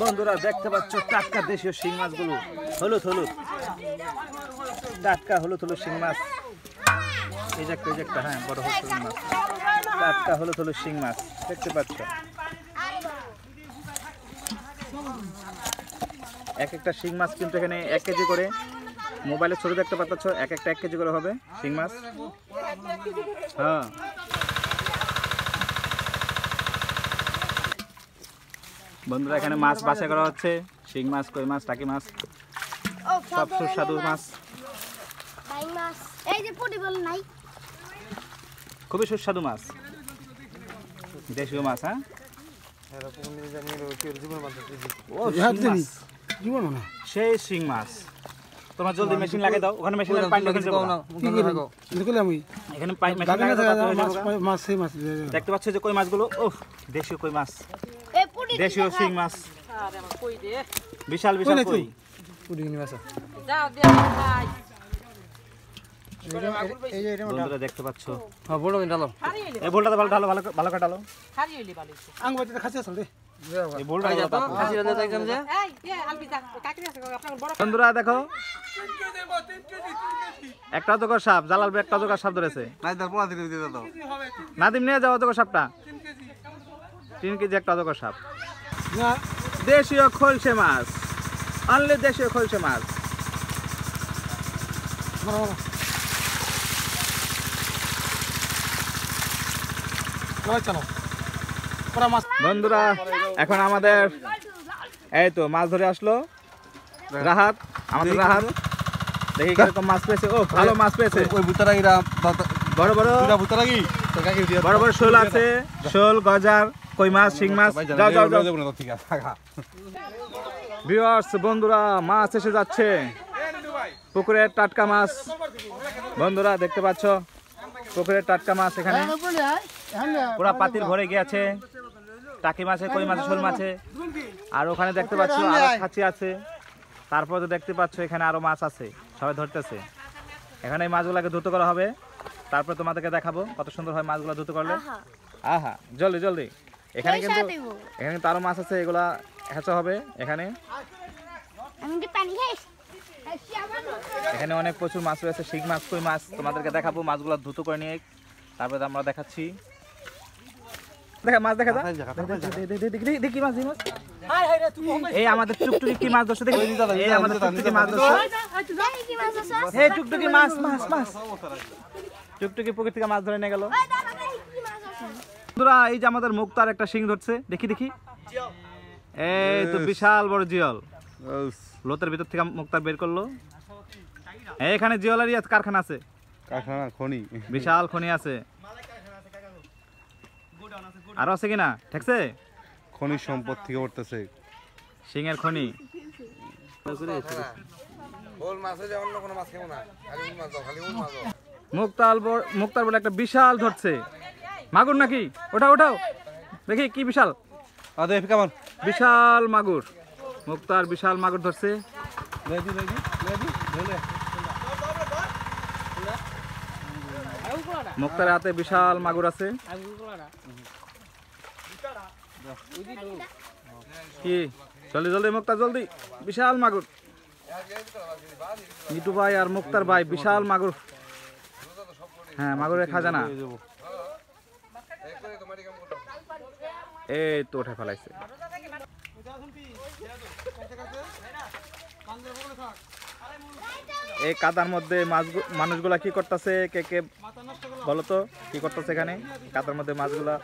বন্ধুরা দেখতে পাচ্ছ টাটকা দেশীয় শিং মাছগুলো, হলুদ হলুদ টাটকা হলুদ হলুদ শিং মাছ। এই যে একটা হ্যাঁ বড় হলুদ মাছ, টাটকা হলুদ হলুদ শিং মাছ দেখতে পাচ্ছ। এক একটা শিং মাছ কিন্তু এখানে 1 কেজি করে, মোবাইলে ছবি দেখতে পাচ্ছ, এক একটা 1 কেজি করে হবে শিং মাছ। হ্যাঁ বন্ধুরা এখানে মাছ বাছাই করা হচ্ছে, শিং মাছ, কই মাছ, টাকি মাছ, সব সুস্বাদু মাছ, খুবই সুস্বাদু মাছ, দেশীয় মাছ। হ্যাঁ সেই শিং মাছ। তোমার জলদি মেশিন লাগিয়ে দাও, ওখানে মেশিন পানি দেখতে পাচ্ছ যে কই মাছগুলো, ওহ দেশীয় কই মাছ, দেশীয় শিং মাছ, বিশাল বিশাল কই। বন্ধুরা দেখতে পাচ্ছ, এই বোলটা ভালো ঢালো, ভালো কাটালো। বন্ধুরা দেখো একটা অজগর সাপ, জালাল একটা অজগর সাপ ধরেছে। নাদিম নিয়ে যাও অজগর সাপটা, 3 কেজি একটা অজগর সাপ। দেশীয় খলসে মাছ, অনলি দেশীয় খলসে মাছ। বন্ধুরা এখন আমাদের এই তো মাছ ধরে আসলো রাহাত, আমাদের রাহাত। দেখি কিরকম মাছ পেয়েছে। ও ভালো মাছ পেয়েছে, বড় বড় বড় বড় শোল আছে, শোল, গজার, কই মাছ, শিং মাছ। যাও যাও যাও ভিউয়ার্স, বন্ধুরা মাছ এসে যাচ্ছে, পুকুরের টাটকা মাছ। বন্ধুরা দেখতে পাচ্ছ পুকুরের টাটকা মাছ, এখানে পুরা পাতিল ভরে গিয়েছে, টাকি মাছে, কই মাছে, শোল মাছে। আর ওখানে দেখতে পাচ্ছ আরো খাঁচি আছে, তারপর তো দেখতে পাচ্ছ এখানে আরো মাছ আছে, সবাই ধরতেছে। এখানে এই মাছগুলোকে ধুতে করা হবে, তারপর তোমাদেরকে দেখাবো কত সুন্দর হয় মাছগুলো ধুতে করলে। আহা জলদি জলদি। এখানে কিন্তু আরো মাছ আছে, এগুলা হেঁচা হবে। এখানে এখানে অনেক প্রচুর মাছ রয়েছে, শিং মাছ, কই মাছ। তোমাদেরকে দেখাবো মাছগুলো ধুতে করে নিয়ে, তারপরে আমরা দেখাচ্ছি। দেখা মাছ দেখা দেখি মাছ, এই আমাদের টুকটুকি কি মাছ ধরছে, দেখি এই আমাদের টুকটুকি মাছ ধরছে, এই টুকটুকি মাছ মাছ মাছ টুকটুকি পুকুর থেকে মাছ ধরে নিয়ে গেল। বন্ধুরা এই যে আমাদের মুক্তার একটা শিং ধরছে, দেখি দেখি, এই তো বিশাল বড় জিয়ল, লোতের ভিতর থেকে মুক্তার বের করলো। এখানে জিওলারি কারখানা আছে, কারখানা খনি, বিশাল খনি আছে। আরো আছে কিনা ঠেকছে, খনিজ সম্পদ থেকে উঠতেছে শিঙের খনি। মুক্তার বলে একটা বিশাল ধরছে মাগুর নাকি, ওটাও ওটাও দেখি কি বিশাল, বিশাল মাগুর। মুক্তার বিশাল মাগুর ধরছে। মুক্তার হাতে বিশাল মাগুর আছে। কি জলদি জলদি মুক্তার জলদি, বিশাল মাগুর। মিটু ভাই আর মুক্তার ভাই বিশাল মাগুর, হ্যাঁ মাগুরের খাজানা। এই তো উঠে ফেলাইছে। এই কাদার মধ্যে মানুষগুলা কি করতেছে, কে কে বলো তো কি করতেছে এখানে কাদার মধ্যে মাছগুলা।